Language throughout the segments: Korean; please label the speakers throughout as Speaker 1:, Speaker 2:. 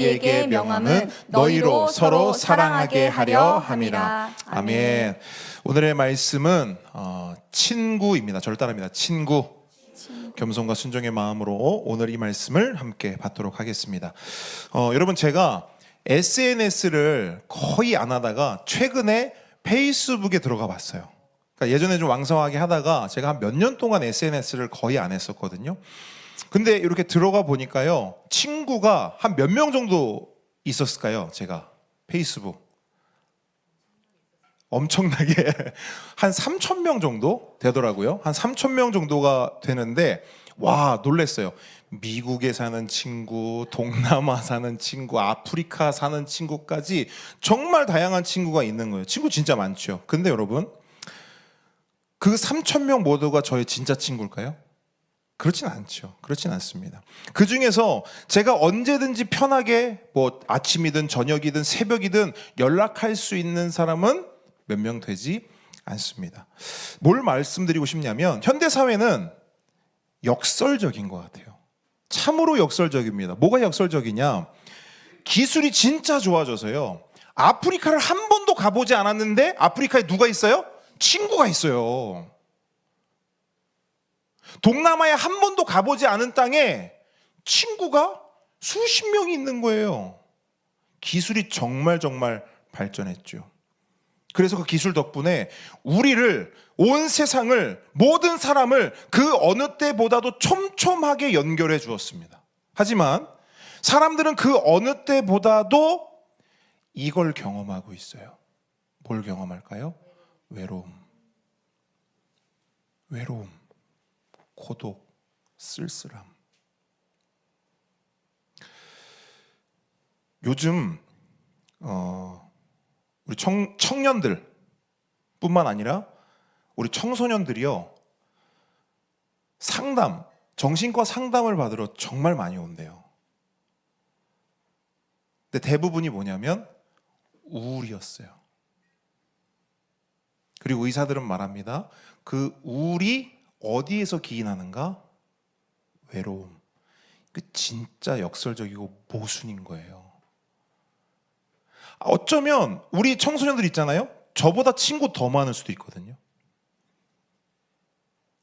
Speaker 1: 너희에게 명함은 너희로 서로 사랑하게 하려 함이라. 아멘. 오늘의 말씀은 친구입니다. 저를 따라합니다. 친구. 겸손과 순종의 마음으로 오늘 이 말씀을 함께 받도록 하겠습니다. 여러분, 제가 SNS를 거의 안 하다가 최근에 페이스북에 들어가 봤어요. 그러니까 예전에 좀 왕성하게 하다가 제가 한 몇 년 동안 SNS를 거의 안 했었거든요. 근데 이렇게 들어가 보니까요, 친구가 한 몇 명 정도 있었을까요? 제가 페이스북 엄청나게 한 3,000명 정도 되더라고요. 한 3,000명 정도가 되는데, 와, 놀랐어요. 미국에 사는 친구, 동남아 사는 친구, 아프리카 사는 친구까지 정말 다양한 친구가 있는 거예요. 친구 진짜 많죠. 근데 여러분, 그 3,000명 모두가 저의 진짜 친구일까요? 그렇진 않죠. 그렇진 않습니다. 그 중에서 제가 언제든지 편하게 아침이든 저녁이든 새벽이든 연락할 수 있는 사람은 몇 명 되지 않습니다. 뭘 말씀드리고 싶냐면, 현대사회는 역설적인 것 같아요. 참으로 역설적입니다. 뭐가 역설적이냐? 기술이 진짜 좋아져서요, 아프리카를 한 번도 가보지 않았는데 아프리카에 누가 있어요? 친구가 있어요. 동남아에 한 번도 가보지 않은 땅에 친구가 수십 명이 있는 거예요. 기술이 정말 발전했죠. 그래서 그 기술 덕분에 우리를, 온 세상을, 모든 사람을 그 어느 때보다도 촘촘하게 연결해 주었습니다. 하지만 사람들은 그 어느 때보다도 이걸 경험하고 있어요. 뭘 경험할까요? 외로움, 고독, 쓸쓸함. 요즘 우리 청년들 뿐만 아니라 우리 청소년들이요, 정신과 상담을 받으러 정말 많이 온대요. 근데 대부분이 뭐냐면 우울이었어요. 그리고 의사들은 말합니다. 그 우울이 어디에서 기인하는가? 외로움. 그 진짜 역설적이고 모순인 거예요. 어쩌면 우리 청소년들 있잖아요, 저보다 친구 더 많을 수도 있거든요.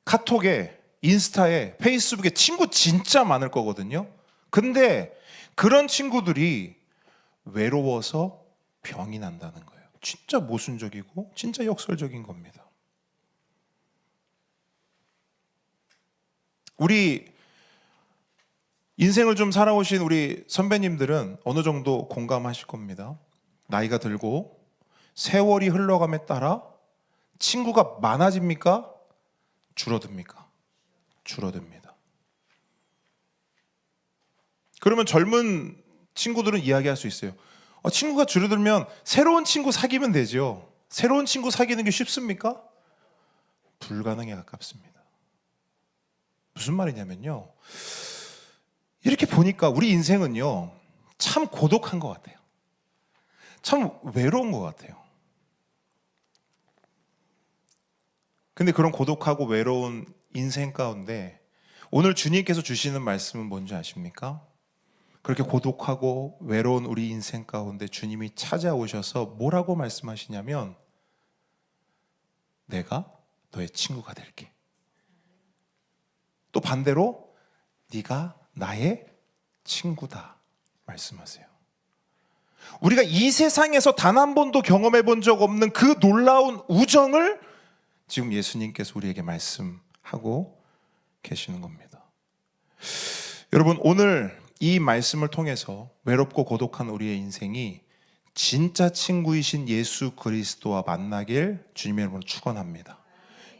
Speaker 1: 카톡에, 인스타에, 페이스북에 친구 진짜 많을 거거든요. 근데 그런 친구들이 외로워서 병이 난다는 거예요. 진짜 모순적이고 진짜 역설적인 겁니다. 우리 인생을 좀 살아오신 우리 선배님들은 어느 정도 공감하실 겁니다. 나이가 들고 세월이 흘러감에 따라 친구가 많아집니까? 줄어듭니까? 줄어듭니다. 그러면 젊은 친구들은 이야기할 수 있어요. 친구가 줄어들면 새로운 친구 사귀면 되죠. 새로운 친구 사귀는 게 쉽습니까? 불가능에 가깝습니다. 무슨 말이냐면요, 이렇게 보니까 우리 인생은요, 참 고독한 것 같아요. 참 외로운 것 같아요. 근데 그런 고독하고 외로운 인생 가운데 오늘 주님께서 주시는 말씀은 뭔지 아십니까? 그렇게 고독하고 외로운 우리 인생 가운데 주님이 찾아오셔서 뭐라고 말씀하시냐면, 내가 너의 친구가 될게. 또 반대로 네가 나의 친구다 말씀하세요. 우리가 이 세상에서 단 한 번도 경험해 본 적 없는 그 놀라운 우정을 지금 예수님께서 우리에게 말씀하고 계시는 겁니다. 여러분, 오늘 이 말씀을 통해서 외롭고 고독한 우리의 인생이 진짜 친구이신 예수 그리스도와 만나길 주님의 이름으로 축원합니다.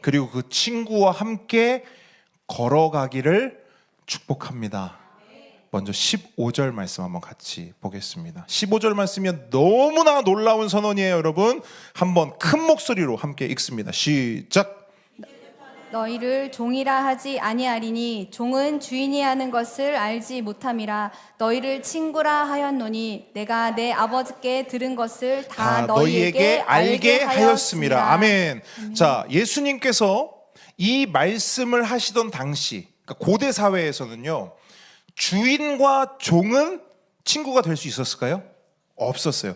Speaker 1: 그리고 그 친구와 함께 걸어가기를 축복합니다. 먼저 15절 말씀 한번 같이 보겠습니다. 15절 말씀이 너무나 놀라운 선언이에요. 여러분, 한번 큰 목소리로 함께 읽습니다. 시작.
Speaker 2: 너희를 종이라 하지 아니하리니 종은 주인이 하는 것을 알지 못함이라. 너희를 친구라 하였노니 내가 내 아버지께 들은 것을 다 너희에게 알게 하였습니다.
Speaker 1: 아멘. 자, 예수님께서 이 말씀을 하시던 당시, 그러니까 고대 사회에서는요, 주인과 종은 친구가 될 수 있었을까요? 없었어요.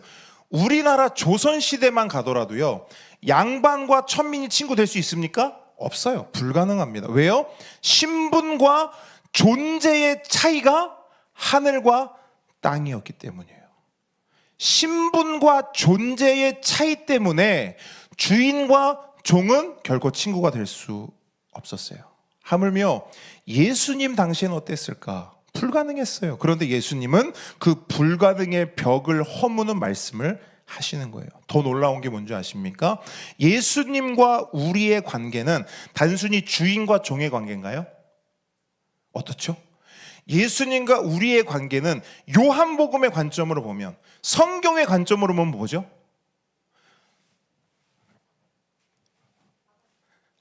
Speaker 1: 우리나라 조선시대만 가더라도요, 양반과 천민이 친구 될 수 있습니까? 없어요. 불가능합니다. 왜요? 신분과 존재의 차이가 하늘과 땅이었기 때문이에요. 신분과 존재의 차이 때문에 주인과 종은 결코 친구가 될 수 없었어요. 하물며 예수님 당시에는 어땠을까? 불가능했어요. 그런데 예수님은 그 불가능의 벽을 허무는 말씀을 하시는 거예요. 더 놀라운 게 뭔지 아십니까? 예수님과 우리의 관계는 단순히 주인과 종의 관계인가요? 어떻죠? 예수님과 우리의 관계는 요한복음의 관점으로 보면, 성경의 관점으로 보면 뭐죠?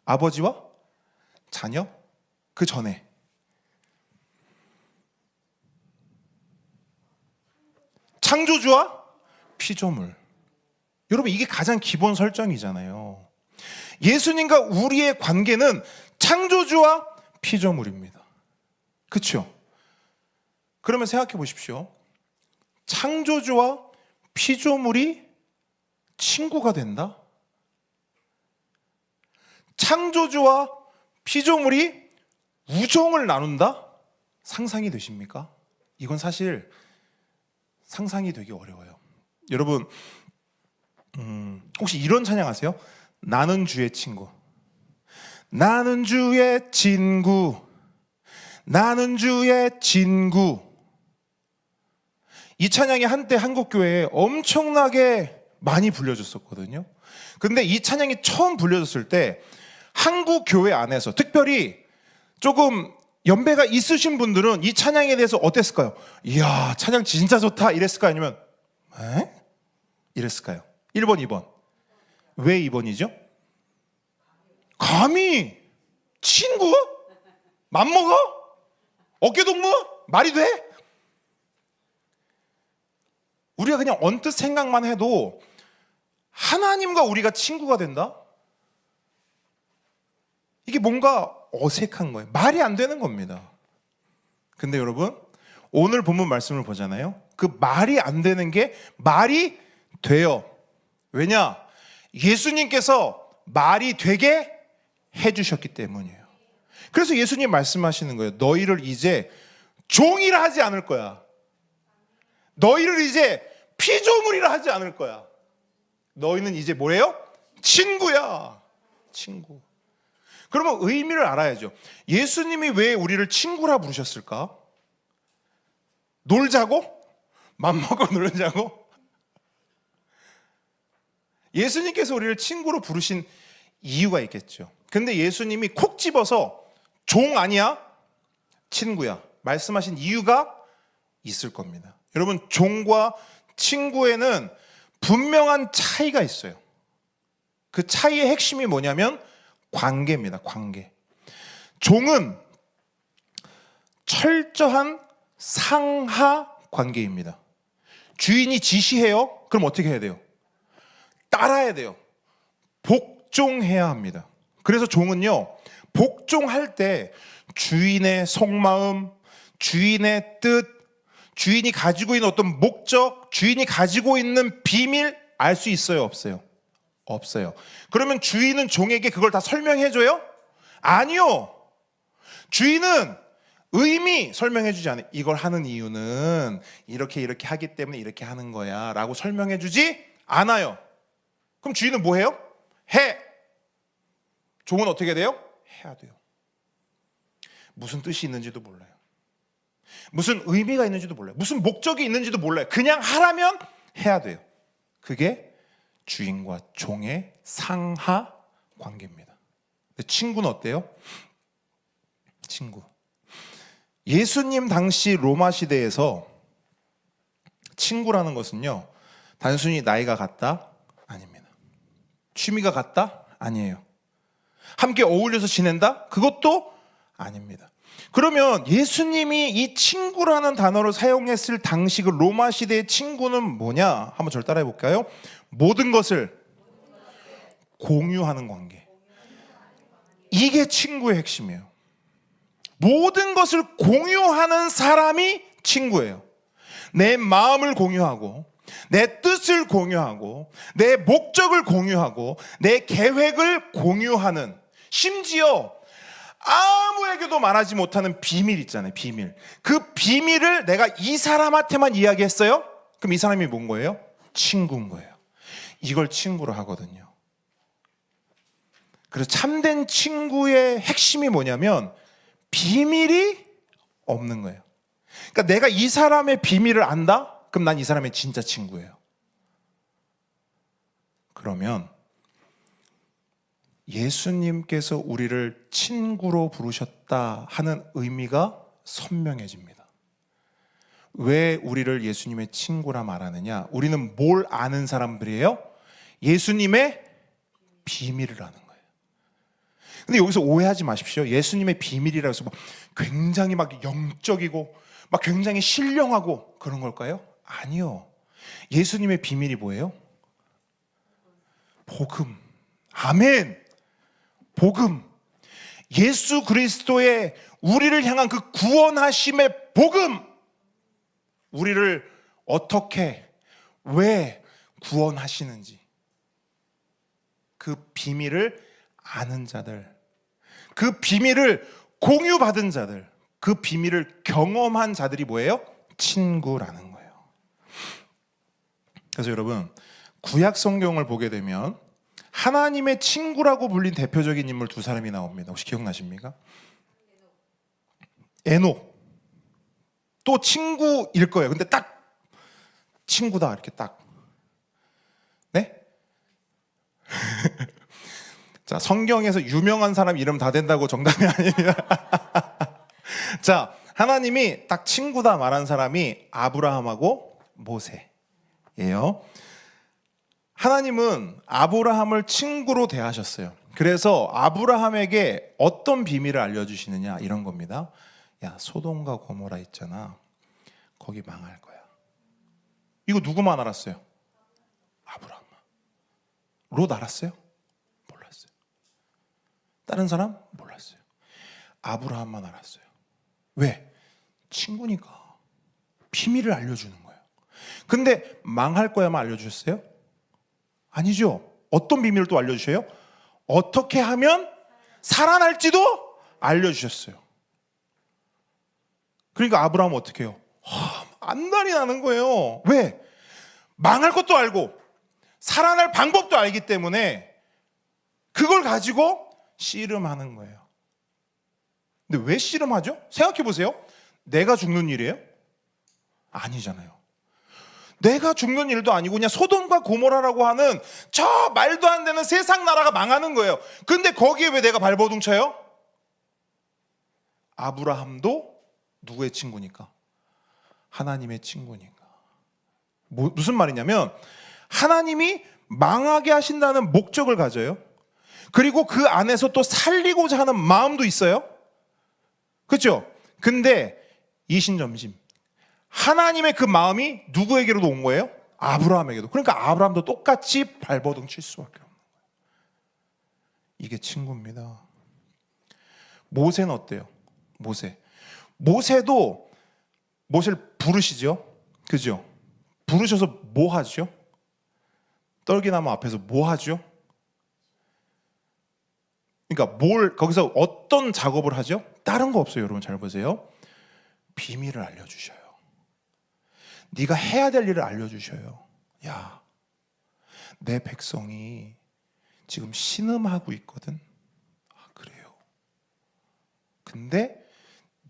Speaker 1: 아버지와 자녀? 그 전에 창조주와 피조물. 여러분, 이게 가장 기본 설정이잖아요. 예수님과 우리의 관계는 창조주와 피조물입니다. 그렇죠? 그러면 생각해 보십시오. 창조주와 피조물이 친구가 된다? 창조주와 피조물이 우정을 나눈다? 상상이 되십니까? 이건 사실 상상이 되기 어려워요. 여러분, 혹시 이런 찬양 아세요? 나는 주의 친구. 나는 주의 친구. 나는 주의 친구. 이 찬양이 한때 한국교회에 엄청나게 많이 불려졌었거든요. 근데 이 찬양이 처음 불려졌을 때 한국교회 안에서, 특별히 조금 연배가 있으신 분들은 이 찬양에 대해서 어땠을까요? 이야, 찬양 진짜 좋다 이랬을까요? 아니면 에? 이랬을까요? 1번, 2번. 왜 2번이죠? 감히 친구? 맘먹어? 어깨동무? 말이 돼? 우리가 그냥 언뜻 생각만 해도 하나님과 우리가 친구가 된다? 이게 뭔가 어색한 거예요. 말이 안 되는 겁니다. 근데 여러분, 오늘 본문 말씀을 보잖아요. 그 말이 안 되는 게 말이 돼요. 왜냐? 예수님께서 말이 되게 해주셨기 때문이에요. 그래서 예수님 말씀하시는 거예요. 너희를 이제 종이라 하지 않을 거야. 너희를 이제 피조물이라 하지 않을 거야. 너희는 이제 뭐래요? 친구야. 친구. 그러면 의미를 알아야죠. 예수님이 왜 우리를 친구라 부르셨을까? 놀자고? 맘먹어 놀자고? 예수님께서 우리를 친구로 부르신 이유가 있겠죠. 근데 예수님이 콕 집어서 종 아니야? 친구야. 말씀하신 이유가 있을 겁니다. 여러분, 종과 친구에는 분명한 차이가 있어요. 그 차이의 핵심이 뭐냐면 관계입니다. 관계. 종은 철저한 상하 관계입니다. 주인이 지시해요. 그럼 어떻게 해야 돼요? 따라야 돼요. 복종해야 합니다. 그래서 종은요, 복종할 때 주인의 속마음, 주인의 뜻, 주인이 가지고 있는 어떤 목적, 주인이 가지고 있는 비밀 알 수 있어요? 없어요? 없어요. 그러면 주인은 종에게 그걸 다 설명해줘요? 아니요. 주인은 의미 설명해주지 않아요. 이걸 하는 이유는 이렇게 이렇게 하기 때문에 이렇게 하는 거야 라고 설명해주지 않아요. 그럼 주인은 뭐 해요? 해. 종은 어떻게 돼요? 해야 돼요. 무슨 뜻이 있는지도 몰라요. 무슨 의미가 있는지도 몰라요. 무슨 목적이 있는지도 몰라요. 그냥 하라면 해야 돼요. 그게 주인과 종의 상하 관계입니다. 근데 친구는 어때요? 친구. 예수님 당시 로마 시대에서 친구라는 것은요, 단순히 나이가 같다? 아닙니다. 취미가 같다? 아니에요. 함께 어울려서 지낸다? 그것도 아닙니다. 그러면 예수님이 이 친구라는 단어를 사용했을 당시 그 로마 시대의 친구는 뭐냐? 한번 저를 따라해 볼까요? 모든 것을 공유하는 관계. 이게 친구의 핵심이에요. 모든 것을 공유하는 사람이 친구예요. 내 마음을 공유하고 내 뜻을 공유하고 내 목적을 공유하고 내 계획을 공유하는, 심지어 아무에게도 말하지 못하는 비밀 있잖아요. 비밀. 그 비밀을 내가 이 사람한테만 이야기했어요? 그럼 이 사람이 뭔 거예요? 친구인 거예요. 이걸 친구로 하거든요. 그래서 참된 친구의 핵심이 뭐냐면 비밀이 없는 거예요. 그러니까 내가 이 사람의 비밀을 안다? 그럼 난 이 사람의 진짜 친구예요. 그러면 예수님께서 우리를 친구로 부르셨다 하는 의미가 선명해집니다. 왜 우리를 예수님의 친구라 말하느냐? 우리는 뭘 아는 사람들이에요? 예수님의 비밀을 아는 거예요. 근데 여기서 오해하지 마십시오. 예수님의 비밀이라고 해서 굉장히 막 영적이고 막 굉장히 신령하고 그런 걸까요? 아니요. 예수님의 비밀이 뭐예요? 복음. 아멘. 복음. 예수 그리스도의 우리를 향한 그 구원하심의 복음. 우리를 어떻게, 왜 구원하시는지 그 비밀을 아는 자들, 그 비밀을 공유받은 자들, 그 비밀을 경험한 자들이 뭐예요? 친구라는 거예요. 그래서 여러분, 구약 성경을 보게 되면 하나님의 친구라고 불린 대표적인 인물 두 사람이 나옵니다. 혹시 기억나십니까? 에녹. 또 친구일 거예요. 근데 딱 친구다 이렇게 딱. 네? 자, 성경에서 유명한 사람 이름 다 된다고 정답이 아닙니다. 자, 하나님이 딱 친구다 말한 사람이 아브라함하고 모세예요. 하나님은 아브라함을 친구로 대하셨어요. 그래서 아브라함에게 어떤 비밀을 알려주시느냐 이런 겁니다. 야, 소돔과 고모라 있잖아. 거기 망할 거야. 이거 누구만 알았어요? 아브라함. 롯 알았어요? 몰랐어요. 다른 사람? 몰랐어요. 아브라함만 알았어요. 왜? 친구니까. 비밀을 알려주는 거예요. 근데 망할 거야만 알려주셨어요? 아니죠. 어떤 비밀을 또 알려주셔요? 어떻게 하면 살아날지도 알려주셨어요. 그러니까 아브라함은 어떻게 해요? 안달이 나는 거예요. 왜? 망할 것도 알고 살아날 방법도 알기 때문에 그걸 가지고 씨름하는 거예요. 근데 왜 씨름하죠? 생각해 보세요. 내가 죽는 일이에요? 아니잖아요. 내가 죽는 일도 아니고 그냥 소돔과 고모라라고 하는 저 말도 안 되는 세상 나라가 망하는 거예요. 근데 거기에 왜 내가 발버둥 쳐요? 아브라함도 누구의 친구니까? 하나님의 친구니까. 무슨 말이냐면 하나님이 망하게 하신다는 목적을 가져요. 그리고 그 안에서 또 살리고자 하는 마음도 있어요. 그렇죠? 근데 이신점심 하나님의 그 마음이 누구에게로도 온 거예요? 아브라함에게도. 그러니까 아브라함도 똑같이 발버둥 칠 수밖에 없는 거예요. 이게 친구입니다. 모세는 어때요? 모세도 모세를 부르시죠? 그죠? 부르셔서 뭐 하죠? 떨기나무 앞에서 뭐 하죠? 그러니까 거기서 어떤 작업을 하죠? 다른 거 없어요. 여러분 잘 보세요. 비밀을 알려주셔요. 네가 해야 될 일을 알려주셔요. 야, 내 백성이 지금 신음하고 있거든. 아, 그래요. 근데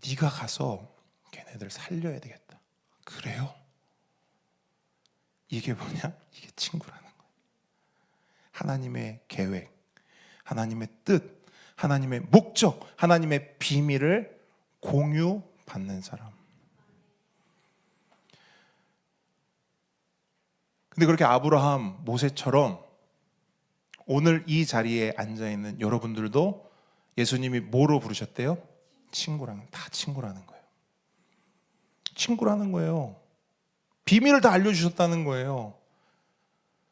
Speaker 1: 네가 가서 걔네들 살려야 되겠다. 그래요? 이게 뭐냐? 이게 친구라는 거예요. 하나님의 계획, 하나님의 뜻, 하나님의 목적, 하나님의 비밀을 공유받는 사람. 근데 그렇게 아브라함, 모세처럼 오늘 이 자리에 앉아있는 여러분들도 예수님이 뭐로 부르셨대요? 다 친구라는 거예요. 친구라는 거예요. 비밀을 다 알려주셨다는 거예요.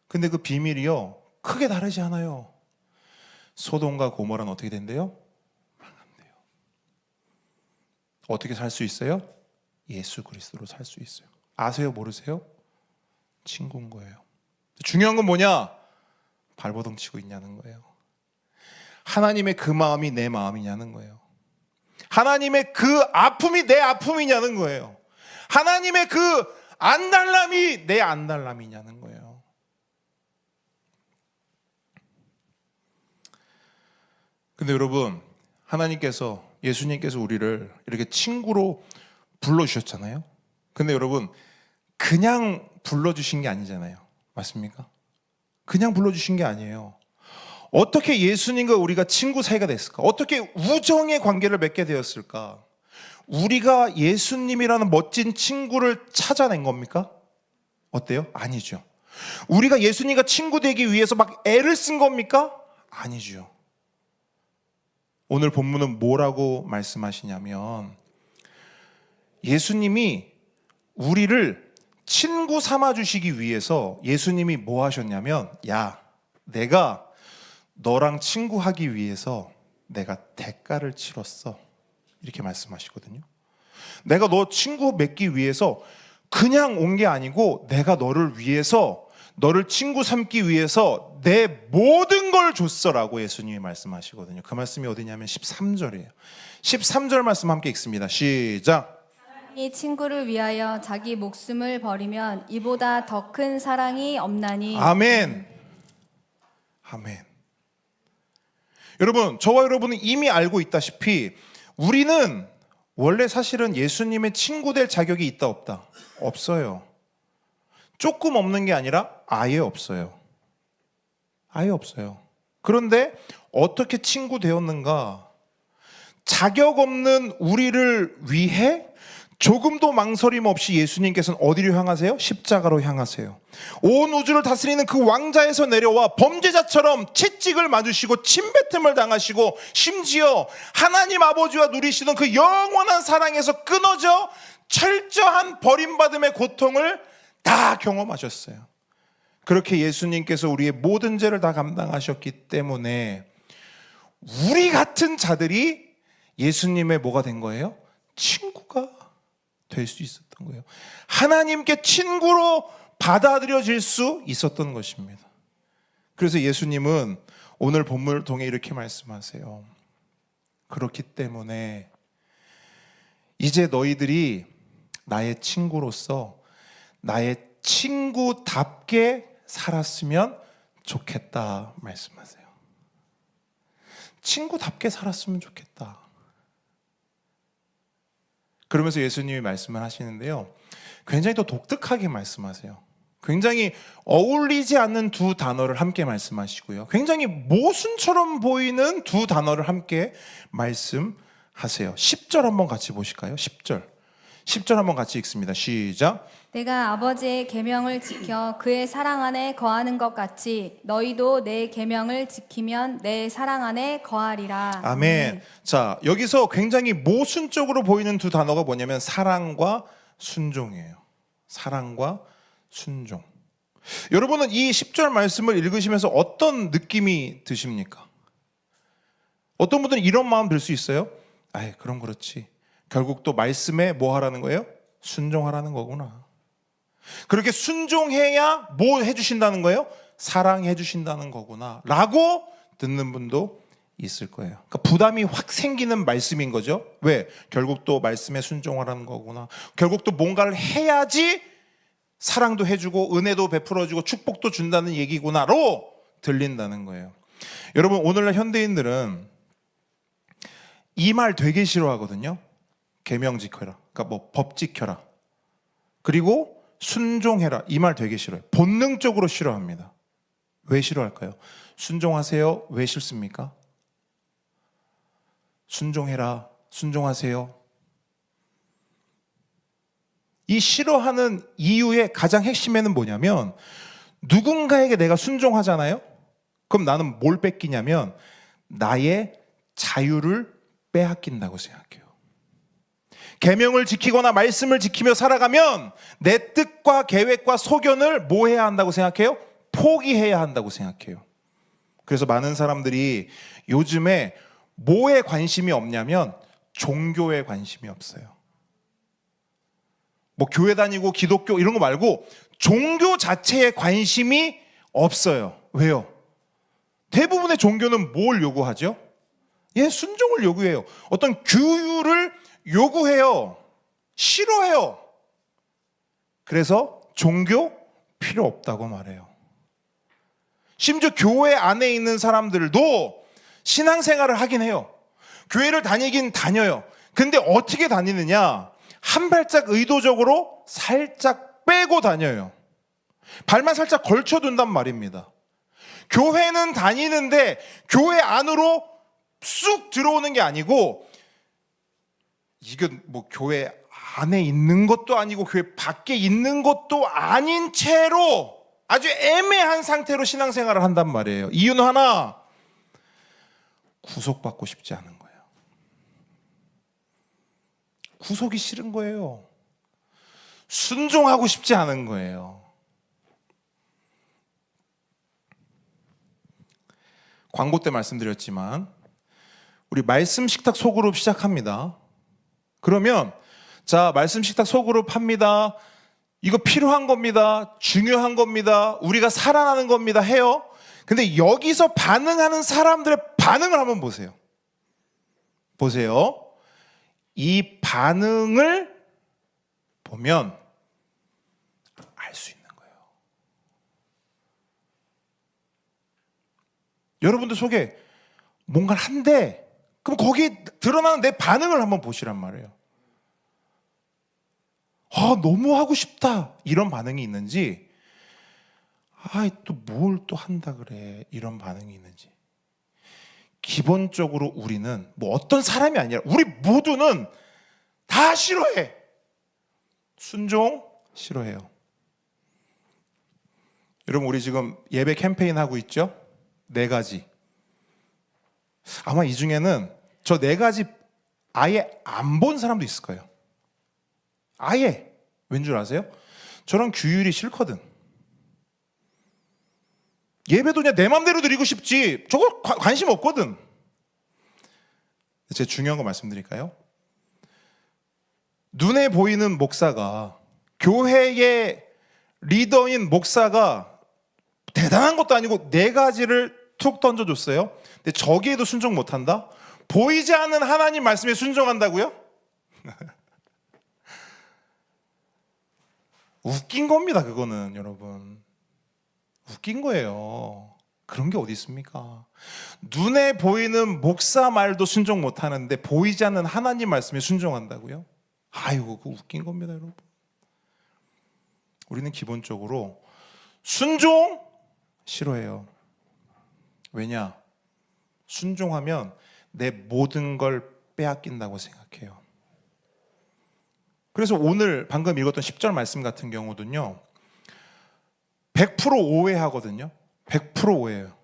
Speaker 1: 근데 그 비밀이요, 크게 다르지 않아요. 소돔과 고모라는 어떻게 된대요? 망한대요. 어떻게 살 수 있어요? 예수 그리스도로 살 수 있어요. 아세요? 모르세요? 친구인 거예요. 중요한 건 뭐냐? 발버둥 치고 있냐는 거예요. 하나님의 그 마음이 내 마음이냐는 거예요. 하나님의 그 아픔이 내 아픔이냐는 거예요. 하나님의 그 안달남이 내 안달남이냐는 거예요. 근데 여러분, 하나님께서, 예수님께서 우리를 이렇게 친구로 불러주셨잖아요. 근데 여러분, 그냥 불러주신 게 아니잖아요. 맞습니까? 그냥 불러주신 게 아니에요. 어떻게 예수님과 우리가 친구 사이가 됐을까? 어떻게 우정의 관계를 맺게 되었을까? 우리가 예수님이라는 멋진 친구를 찾아낸 겁니까? 어때요? 아니죠. 우리가 예수님과 친구 되기 위해서 막 애를 쓴 겁니까? 아니죠. 오늘 본문은 뭐라고 말씀하시냐면, 예수님이 우리를 친구 삼아 주시기 위해서 예수님이 뭐 하셨냐면, 야, 내가 너랑 친구하기 위해서 내가 대가를 치렀어. 이렇게 말씀하시거든요. 내가 너 친구 맺기 위해서 그냥 온 게 아니고 내가 너를 위해서, 너를 친구 삼기 위해서 내 모든 걸 줬어라고 예수님이 말씀하시거든요. 그 말씀이 어디냐면 13절이에요. 13절 말씀 함께 읽습니다. 시작.
Speaker 2: 이 친구를 위하여 자기 목숨을 버리면 이보다 더 큰 사랑이 없나니.
Speaker 1: 아멘. 아멘. 여러분, 저와 여러분은 이미 알고 있다시피 우리는 원래 사실은 예수님의 친구 될 자격이 있다 없다? 없어요. 조금 없는 게 아니라 아예 없어요. 아예 없어요. 그런데 어떻게 친구 되었는가? 자격 없는 우리를 위해 조금도 망설임 없이 예수님께서는 어디로 향하세요? 십자가로 향하세요. 온 우주를 다스리는 그 왕자에서 내려와 범죄자처럼 채찍을 맞으시고 침뱉음을 당하시고 심지어 하나님 아버지와 누리시던 그 영원한 사랑에서 끊어져 철저한 버림받음의 고통을 다 경험하셨어요. 그렇게 예수님께서 우리의 모든 죄를 다 감당하셨기 때문에 우리 같은 자들이 예수님의 뭐가 된 거예요? 친구가 될 수 있었던 거예요. 하나님께 친구로 받아들여질 수 있었던 것입니다. 그래서 예수님은 오늘 본문을 통해 이렇게 말씀하세요. 그렇기 때문에 이제 너희들이 나의 친구로서 나의 친구답게 살았으면 좋겠다 말씀하세요. 친구답게 살았으면 좋겠다. 그러면서 예수님이 말씀을 하시는데요, 굉장히 또 독특하게 말씀하세요. 굉장히 어울리지 않는 두 단어를 함께 말씀하시고요, 굉장히 모순처럼 보이는 두 단어를 함께 말씀하세요. 10절 한번 같이 보실까요? 10절 한번 같이 읽습니다. 시작.
Speaker 2: 내가 아버지의 계명을 지켜 그의 사랑 안에 거하는 것 같이 너희도 내 계명을 지키면 내 사랑 안에 거하리라.
Speaker 1: 아멘. 자, 여기서 굉장히 모순적으로 보이는 두 단어가 뭐냐면 사랑과 순종이에요. 사랑과 순종. 여러분은 이 10절 말씀을 읽으시면서 어떤 느낌이 드십니까? 어떤 분들은 이런 마음 들 수 있어요. 아이, 그럼 그렇지. 결국 또 말씀에 뭐 하라는 거예요? 순종하라는 거구나. 그렇게 순종해야 뭐 해주신다는 거예요? 사랑해 주신다는 거구나 라고 듣는 분도 있을 거예요. 그러니까 부담이 확 생기는 말씀인 거죠. 왜? 결국 또 말씀에 순종하라는 거구나. 결국 또 뭔가를 해야지 사랑도 해주고 은혜도 베풀어주고 축복도 준다는 얘기구나로 들린다는 거예요. 여러분, 오늘날 현대인들은 이 말 되게 싫어하거든요. 계명 지켜라. 그러니까 뭐 법 지켜라. 그리고 순종해라. 이 말 되게 싫어요. 본능적으로 싫어합니다. 왜 싫어할까요? 순종하세요. 왜 싫습니까? 순종해라. 순종하세요. 이 싫어하는 이유의 가장 핵심에는 뭐냐면, 누군가에게 내가 순종하잖아요. 그럼 나는 뭘 뺏기냐면 나의 자유를 빼앗긴다고 생각해요. 계명을 지키거나 말씀을 지키며 살아가면 내 뜻과 계획과 소견을 뭐 해야 한다고 생각해요? 포기해야 한다고 생각해요. 그래서 많은 사람들이 요즘에 뭐에 관심이 없냐면 종교에 관심이 없어요. 뭐 교회 다니고 기독교 이런 거 말고 종교 자체에 관심이 없어요. 왜요? 대부분의 종교는 뭘 요구하죠? 순종을 요구해요. 어떤 규율을 요구해요. 싫어해요. 그래서 종교 필요 없다고 말해요. 심지어 교회 안에 있는 사람들도 신앙생활을 하긴 해요. 교회를 다니긴 다녀요. 근데 어떻게 다니느냐? 한 발짝 의도적으로 살짝 빼고 다녀요. 발만 살짝 걸쳐둔단 말입니다. 교회는 다니는데 교회 안으로 쑥 들어오는 게 아니고, 이건 뭐 교회 안에 있는 것도 아니고 교회 밖에 있는 것도 아닌 채로 아주 애매한 상태로 신앙생활을 한단 말이에요. 이유는 하나, 구속받고 싶지 않은 거예요. 구속이 싫은 거예요. 순종하고 싶지 않은 거예요. 광고 때 말씀드렸지만 우리 말씀 식탁 소그룹 시작합니다. 그러면 자, 말씀 식탁 소그룹 합니다. 이거 필요한 겁니다. 중요한 겁니다. 우리가 살아나는 겁니다. 해요. 근데 여기서 반응하는 사람들의 반응을 한번 보세요. 보세요. 이 반응을 보면 알 수 있는 거예요. 여러분들 속에 뭔가를 한데, 그럼 거기에 드러나는 내 반응을 한번 보시란 말이에요. 너무 하고 싶다, 이런 반응이 있는지, 또 뭘 또 한다 그래, 이런 반응이 있는지. 기본적으로 우리는 뭐 어떤 사람이 아니라 우리 모두는 다 싫어해. 순종 싫어해요. 여러분, 우리 지금 예배 캠페인 하고 있죠? 4가지. 아마 이 중에는 저 4가지 아예 안 본 사람도 있을 거예요. 아예. 왠 줄 아세요? 저런 규율이 싫거든. 예배도 그냥 내 맘대로 드리고 싶지, 저거 관심 없거든. 제가 중요한 거 말씀드릴까요? 눈에 보이는 목사가, 교회의 리더인 목사가 대단한 것도 아니고 4가지를 툭 던져줬어요. 근데 저기에도 순종 못한다? 보이지 않는 하나님 말씀에 순종한다고요? 웃긴 겁니다, 그거는. 여러분, 웃긴 거예요. 그런 게 어디 있습니까? 눈에 보이는 목사 말도 순종 못하는데 보이지 않는 하나님 말씀에 순종한다고요? 아이고, 그거 웃긴 겁니다, 여러분. 우리는 기본적으로 순종 싫어해요. 왜냐? 순종하면 내 모든 걸 빼앗긴다고 생각해요. 그래서 오늘 방금 읽었던 10절 말씀 같은 경우도요, 100% 오해하거든요. 100% 오해예요.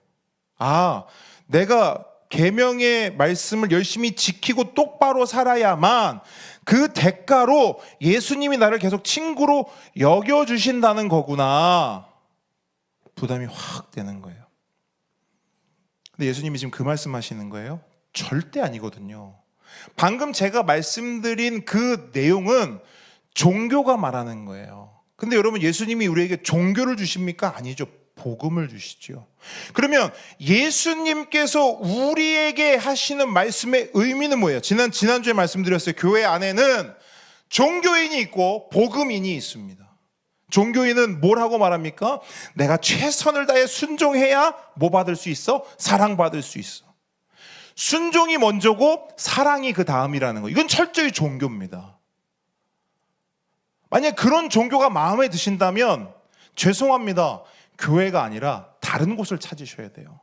Speaker 1: 내가 계명의 말씀을 열심히 지키고 똑바로 살아야만 그 대가로 예수님이 나를 계속 친구로 여겨주신다는 거구나. 부담이 확 되는 거예요. 근데 예수님이 지금 그 말씀하시는 거예요? 절대 아니거든요. 방금 제가 말씀드린 그 내용은 종교가 말하는 거예요. 근데 여러분, 예수님이 우리에게 종교를 주십니까? 아니죠. 복음을 주시죠. 그러면 예수님께서 우리에게 하시는 말씀의 의미는 뭐예요? 지난주에 말씀드렸어요. 교회 안에는 종교인이 있고 복음인이 있습니다. 종교인은 뭘 하고 말합니까? 내가 최선을 다해 순종해야 뭐 받을 수 있어? 사랑받을 수 있어. 순종이 먼저고 사랑이 그 다음이라는 거. 이건 철저히 종교입니다. 만약 그런 종교가 마음에 드신다면 죄송합니다. 교회가 아니라 다른 곳을 찾으셔야 돼요.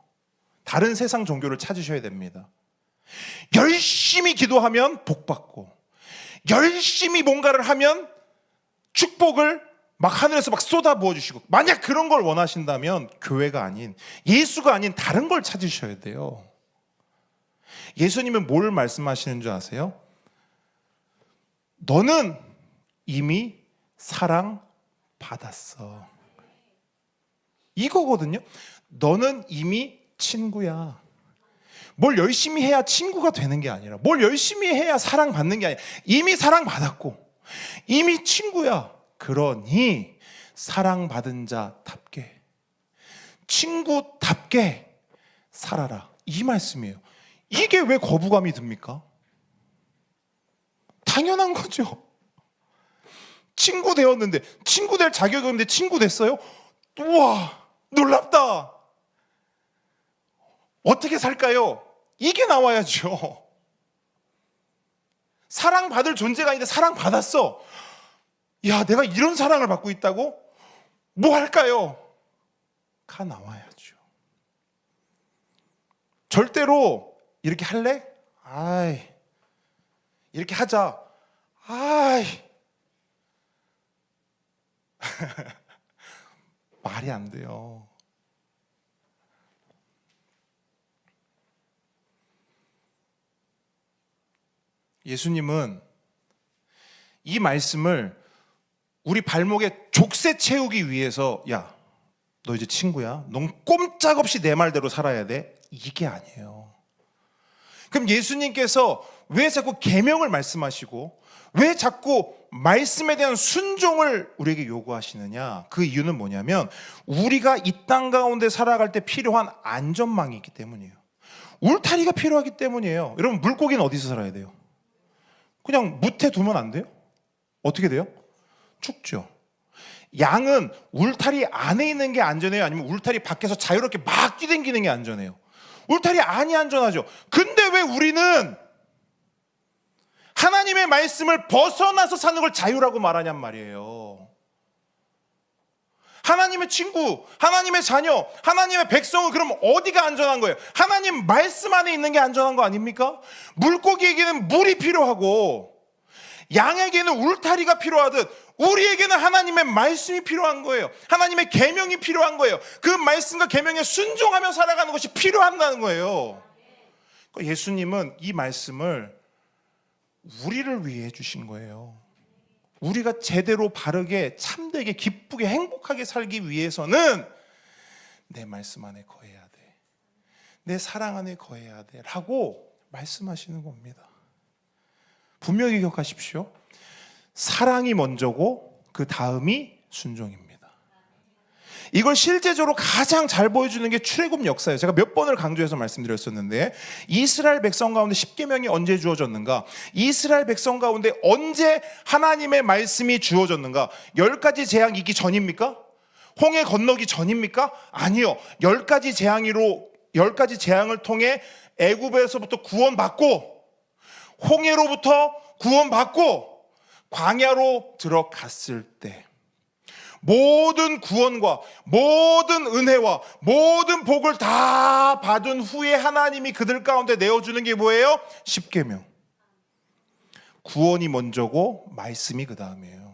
Speaker 1: 다른 세상 종교를 찾으셔야 됩니다. 열심히 기도하면 복 받고, 열심히 뭔가를 하면 축복을 막 하늘에서 막 쏟아 부어주시고, 만약 그런 걸 원하신다면 교회가 아닌, 예수가 아닌 다른 걸 찾으셔야 돼요. 예수님은 뭘 말씀하시는 줄 아세요? 너는 이미 사랑받았어. 이거거든요. 너는 이미 친구야. 뭘 열심히 해야 친구가 되는 게 아니라, 뭘 열심히 해야 사랑받는 게 아니라, 이미 사랑받았고 이미 친구야. 그러니 사랑받은 자답게, 친구답게 살아라. 이 말씀이에요. 이게 왜 거부감이 듭니까? 당연한 거죠. 친구 되었는데, 친구 될 자격이 없는데 친구 됐어요? 우와, 놀랍다. 어떻게 살까요? 이게 나와야죠. 사랑받을 존재가 아닌데 사랑받았어. 야, 내가 이런 사랑을 받고 있다고? 뭐 할까요? 가 나와야죠. 절대로 이렇게 할래? 아이, 이렇게 하자. 아이, 말이 안 돼요. 예수님은 이 말씀을 우리 발목에 족쇄 채우기 위해서, 야, 너 이제 친구야. 넌 꼼짝없이 내 말대로 살아야 돼. 이게 아니에요. 그럼 예수님께서 왜 자꾸 계명을 말씀하시고 왜 자꾸 말씀에 대한 순종을 우리에게 요구하시느냐? 그 이유는 뭐냐면 우리가 이 땅 가운데 살아갈 때 필요한 안전망이 있기 때문이에요. 울타리가 필요하기 때문이에요. 여러분, 물고기는 어디서 살아야 돼요? 그냥 무태 두면 안 돼요? 어떻게 돼요? 죽죠. 양은 울타리 안에 있는 게 안전해요? 아니면 울타리 밖에서 자유롭게 막 뛰댕기는 게 안전해요? 울타리 안이 안전하죠. 근데 왜 우리는 하나님의 말씀을 벗어나서 사는 걸 자유라고 말하냔 말이에요. 하나님의 친구, 하나님의 자녀, 하나님의 백성은 그럼 어디가 안전한 거예요? 하나님 말씀 안에 있는 게 안전한 거 아닙니까? 물고기에게는 물이 필요하고 양에게는 울타리가 필요하듯 우리에게는 하나님의 말씀이 필요한 거예요. 하나님의 계명이 필요한 거예요. 그 말씀과 계명에 순종하며 살아가는 것이 필요하다는 거예요. 예수님은 이 말씀을 우리를 위해 주신 거예요. 우리가 제대로 바르게 참되게 기쁘게 행복하게 살기 위해서는 내 말씀 안에 거해야 돼, 내 사랑 안에 거해야 돼 라고 말씀하시는 겁니다. 분명히 기억하십시오. 사랑이 먼저고 그 다음이 순종입니다. 이걸 실제적으로 가장 잘 보여주는 게 출애굽 역사예요. 제가 몇 번을 강조해서 말씀드렸었는데 이스라엘 백성 가운데 십계명이 언제 주어졌는가? 이스라엘 백성 가운데 언제 하나님의 말씀이 주어졌는가? 10가지 재앙이 있기 전입니까? 홍해 건너기 전입니까? 아니요. 10가지 재앙을 통해 애굽에서부터 구원받고 홍해로부터 구원받고 광야로 들어갔을 때 모든 구원과 모든 은혜와 모든 복을 다 받은 후에 하나님이 그들 가운데 내어주는 게 뭐예요? 십계명. 구원이 먼저고 말씀이 그 다음이에요.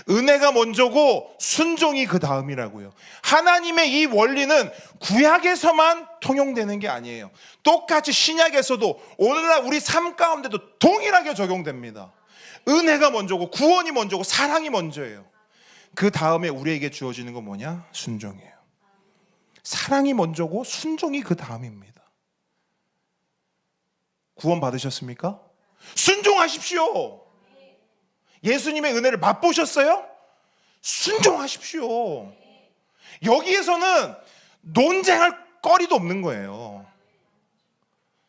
Speaker 1: 은혜가 먼저고 순종이 그 다음이라고요. 하나님의 이 원리는 구약에서만 통용되는 게 아니에요. 똑같이 신약에서도 오늘날 우리 삶 가운데도 동일하게 적용됩니다. 은혜가 먼저고 구원이 먼저고 사랑이 먼저예요. 그 다음에 우리에게 주어지는 건 뭐냐? 순종이에요. 사랑이 먼저고 순종이 그 다음입니다. 구원 받으셨습니까? 순종하십시오. 예수님의 은혜를 맛보셨어요? 순종하십시오. 여기에서는 논쟁할 거리도 없는 거예요.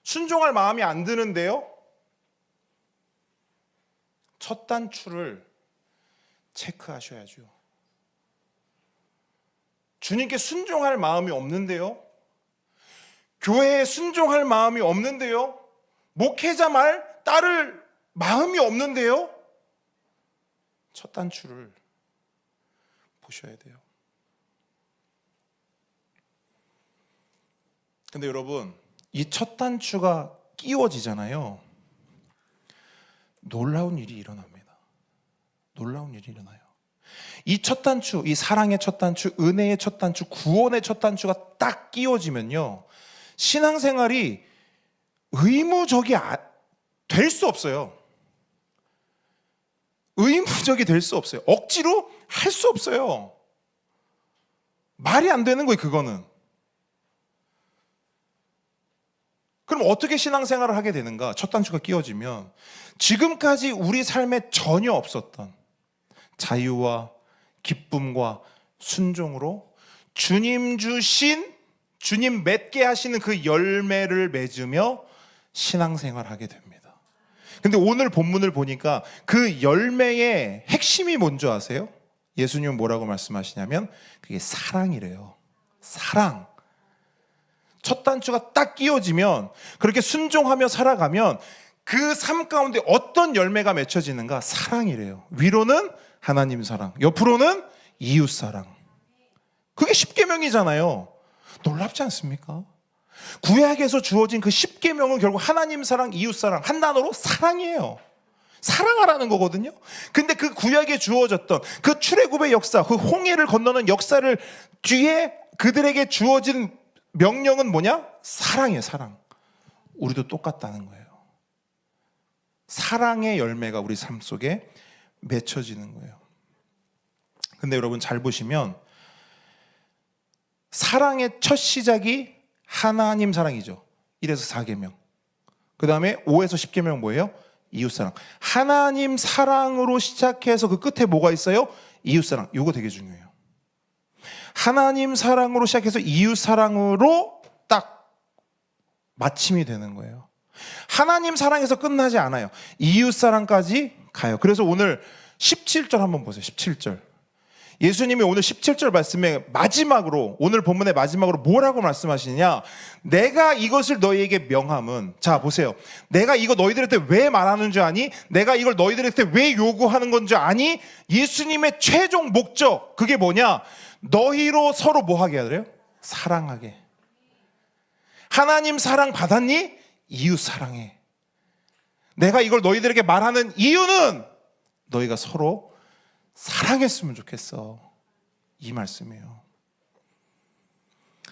Speaker 1: 순종할 마음이 안 드는데요, 첫 단추를 체크하셔야죠. 주님께 순종할 마음이 없는데요, 교회에 순종할 마음이 없는데요, 목회자 말 따를 마음이 없는데요, 첫 단추를 보셔야 돼요. 근데 여러분, 이 첫 단추가 끼워지잖아요. 놀라운 일이 일어납니다. 놀라운 일이 일어나요. 이 첫 단추, 이 사랑의 첫 단추, 은혜의 첫 단추, 구원의 첫 단추가 딱 끼워지면요, 신앙생활이 의무적이 될 수 없어요. 의무적이 될 수 없어요. 억지로 할 수 없어요. 말이 안 되는 거예요, 그거는. 그럼 어떻게 신앙생활을 하게 되는가? 첫 단추가 끼워지면 지금까지 우리 삶에 전혀 없었던 자유와 기쁨과 순종으로 주님 주신, 주님 맺게 하시는 그 열매를 맺으며 신앙생활을 하게 됩니다. 근데 오늘 본문을 보니까 그 열매의 핵심이 뭔지 아세요? 예수님은 뭐라고 말씀하시냐면 그게 사랑이래요. 사랑. 첫 단추가 딱 끼워지면, 그렇게 순종하며 살아가면 그 삶 가운데 어떤 열매가 맺혀지는가? 사랑이래요. 위로는 하나님 사랑, 옆으로는 이웃 사랑. 그게 십계명이잖아요. 놀랍지 않습니까? 구약에서 주어진 그 십계명은 결국 하나님 사랑, 이웃 사랑, 한 단어로 사랑이에요. 사랑하라는 거거든요. 근데 그 구약에 주어졌던 그 출애굽의 역사, 그 홍해를 건너는 역사를 뒤에 그들에게 주어진 명령은 뭐냐? 사랑이에요. 사랑. 우리도 똑같다는 거예요. 사랑의 열매가 우리 삶 속에 맺혀지는 거예요. 근데 여러분 잘 보시면 사랑의 첫 시작이 하나님 사랑이죠. 1에서 4계명. 그 다음에 5에서 10계명 뭐예요? 이웃사랑. 하나님 사랑으로 시작해서 그 끝에 뭐가 있어요? 이웃사랑. 이거 되게 중요해요. 하나님 사랑으로 시작해서 이웃사랑으로 딱 마침이 되는 거예요. 하나님 사랑에서 끝나지 않아요. 이웃사랑까지 가요. 그래서 오늘 17절 한번 보세요. 17절. 예수님이 오늘 17절 말씀에 마지막으로, 오늘 본문의 마지막으로 뭐라고 말씀하시느냐? 내가 이것을 너희에게 명함은, 자 보세요. 내가 이거 너희들한테 왜 말하는 줄 아니? 내가 이걸 너희들한테 왜 요구하는 건 줄 아니? 예수님의 최종 목적, 그게 뭐냐? 너희로 서로 뭐 하게 하래요? 사랑하게. 하나님 사랑 받았니? 이웃 사랑해. 내가 이걸 너희들에게 말하는 이유는 너희가 서로 사랑했으면 좋겠어. 이 말씀이에요.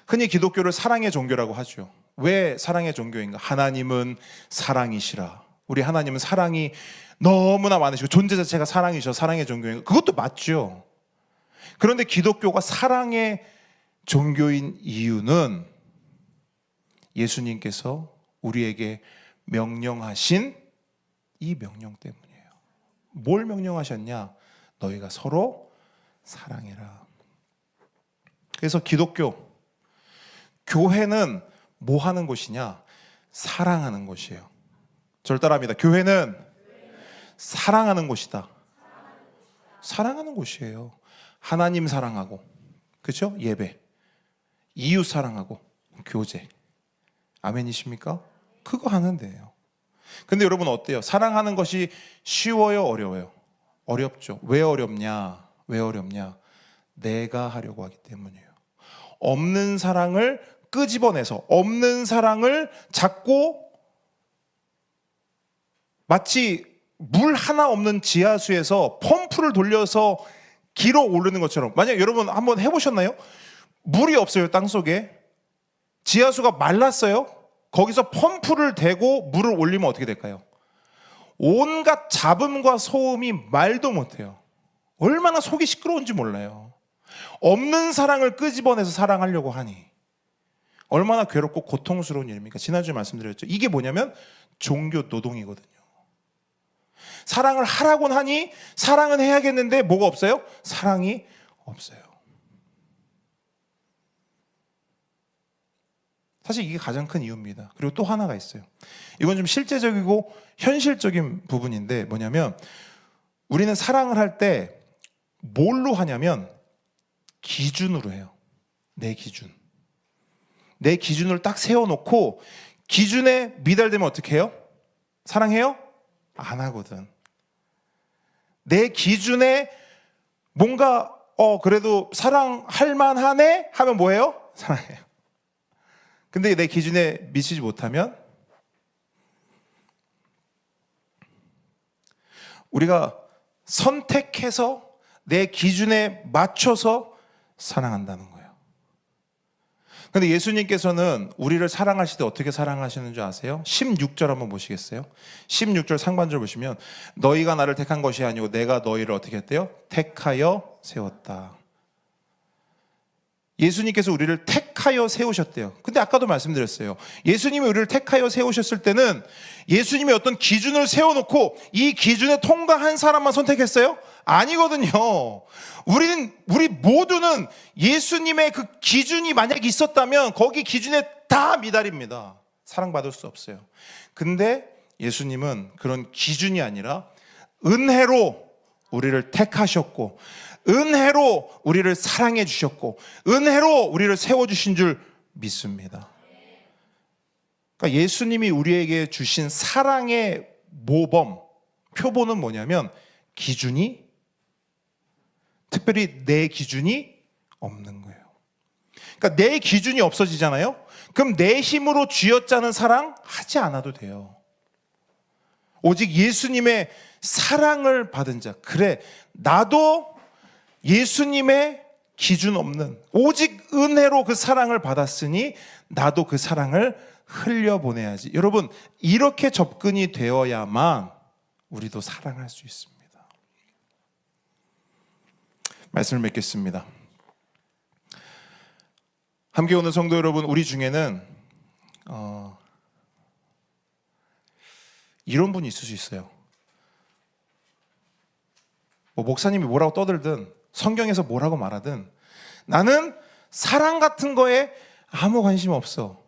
Speaker 1: 흔히 기독교를 사랑의 종교라고 하죠. 왜 사랑의 종교인가? 하나님은 사랑이시라. 우리 하나님은 사랑이 너무나 많으시고 존재 자체가 사랑이셔. 사랑의 종교인가? 그것도 맞죠. 그런데 기독교가 사랑의 종교인 이유는 예수님께서 우리에게 명령하신 이 명령 때문이에요. 뭘 명령하셨냐? 너희가 서로 사랑해라. 그래서 기독교, 교회는 뭐 하는 곳이냐? 사랑하는 곳이에요. 저를 따라합니다. 교회는 사랑하는 곳이다. 사랑하는 곳이에요. 하나님 사랑하고, 그렇죠? 예배, 이웃 사랑하고, 교제. 아멘이십니까? 그거 하는 데예요. 근데 여러분 어때요? 사랑하는 것이 쉬워요? 어려워요? 어렵죠. 왜 어렵냐? 왜 어렵냐? 내가 하려고 하기 때문이에요. 없는 사랑을 끄집어내서, 없는 사랑을 잡고 마치 물 하나 없는 지하수에서 펌프를 돌려서 길어 오르는 것처럼. 만약 여러분 한번 해보셨나요? 물이 없어요. 땅속에. 지하수가 말랐어요. 거기서 펌프를 대고 물을 올리면 어떻게 될까요? 온갖 잡음과 소음이 말도 못해요. 얼마나 속이 시끄러운지 몰라요. 없는 사랑을 끄집어내서 사랑하려고 하니 얼마나 괴롭고 고통스러운 일입니까? 지난주에 말씀드렸죠. 이게 뭐냐면 종교 노동이거든요. 사랑을 하라고는 하니 사랑은 해야겠는데 뭐가 없어요? 사랑이 없어요. 사실 이게 가장 큰 이유입니다. 그리고 또 하나가 있어요. 이건 좀 실제적이고 현실적인 부분인데 뭐냐면 우리는 사랑을 할 때 뭘로 하냐면 기준으로 해요. 내 기준. 내 기준을 딱 세워놓고 기준에 미달되면 어떻게 해요? 사랑해요? 안 하거든. 내 기준에 뭔가 그래도 사랑할 만하네 하면 뭐예요? 사랑해요. 근데 내 기준에 미치지 못하면 우리가 선택해서 내 기준에 맞춰서 사랑한다는 거예요. 그런데 예수님께서는 우리를 사랑하실 때 어떻게 사랑하시는 줄 아세요? 16절 한번 보시겠어요? 16절 상반절 보시면 너희가 나를 택한 것이 아니고 내가 너희를 어떻게 했대요? 택하여 세웠다. 예수님께서 우리를 택하여 택하여 세우셨대요. 근데 아까도 말씀드렸어요. 예수님이 우리를 택하여 세우셨을 때는 예수님이 어떤 기준을 세워놓고 이 기준에 통과한 사람만 선택했어요? 아니거든요. 우리 모두는 예수님의 그 기준이 만약 있었다면 거기 기준에 다 미달입니다. 사랑받을 수 없어요. 근데 예수님은 그런 기준이 아니라 은혜로 우리를 택하셨고, 은혜로 우리를 사랑해 주셨고, 은혜로 우리를 세워주신 줄 믿습니다. 그러니까 예수님이 우리에게 주신 사랑의 모범, 표본은 뭐냐면 기준이, 특별히 내 기준이 없는 거예요. 그러니까 내 기준이 없어지잖아요. 그럼 내 힘으로 쥐어짜는 사랑 하지 않아도 돼요. 오직 예수님의 사랑을 받은 자, 그래 나도 예수님의 기준 없는 오직 은혜로 그 사랑을 받았으니 나도 그 사랑을 흘려보내야지. 여러분, 이렇게 접근이 되어야만 우리도 사랑할 수 있습니다. 말씀을 맺겠습니다. 함께 오는 성도 여러분, 우리 중에는 이런 분이 있을 수 있어요. 뭐 목사님이 뭐라고 떠들든 성경에서 뭐라고 말하든 나는 사랑 같은 거에 아무 관심 없어.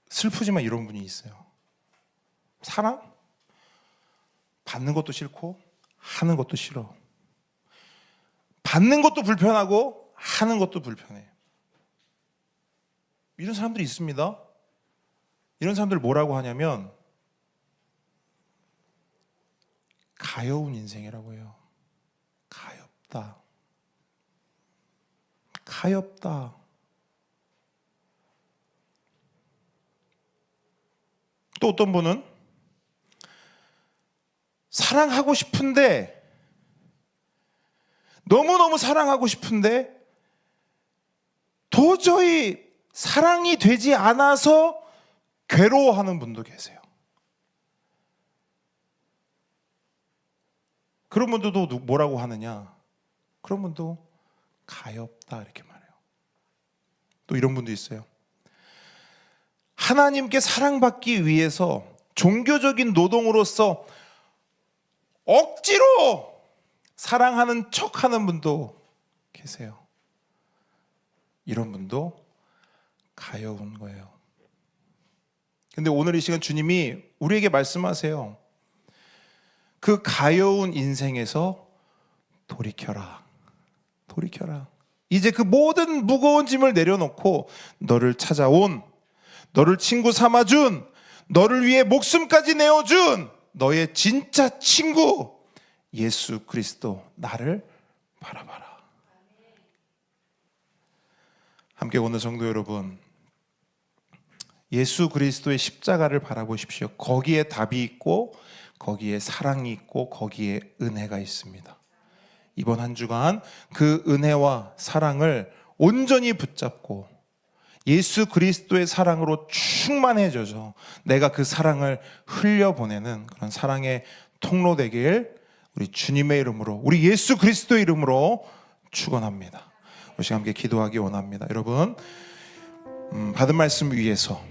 Speaker 1: 슬프지만 이런 분이 있어요. 사랑? 받는 것도 싫고 하는 것도 싫어. 받는 것도 불편하고 하는 것도 불편해. 이런 사람들이 있습니다. 이런 사람들 뭐라고 하냐면 가여운 인생이라고 해요. 가엽다. 가엽다. 또 어떤 분은 사랑하고 싶은데, 너무너무 사랑하고 싶은데 도저히 사랑이 되지 않아서 괴로워하는 분도 계세요. 그런 분들도 뭐라고 하느냐? 그런 분도 가엾다 이렇게 말해요. 또 이런 분도 있어요. 하나님께 사랑받기 위해서 종교적인 노동으로서 억지로 사랑하는 척하는 분도 계세요. 이런 분도 가여운 거예요. 근데 오늘 이 시간 주님이 우리에게 말씀하세요. 그 가여운 인생에서 돌이켜라. 돌이켜라. 이제 그 모든 무거운 짐을 내려놓고 너를 찾아온, 너를 친구 삼아준, 너를 위해 목숨까지 내어준 너의 진짜 친구 예수 그리스도 나를 바라봐라. 함께 오는 성도 여러분, 예수 그리스도의 십자가를 바라보십시오. 거기에 답이 있고 거기에 사랑이 있고 거기에 은혜가 있습니다. 이번 한 주간 그 은혜와 사랑을 온전히 붙잡고 예수 그리스도의 사랑으로 충만해져서 내가 그 사랑을 흘려보내는 그런 사랑의 통로 되길 우리 주님의 이름으로, 우리 예수 그리스도의 이름으로 축원합니다. 우리 함께 기도하기 원합니다. 여러분, 받은 말씀 위에서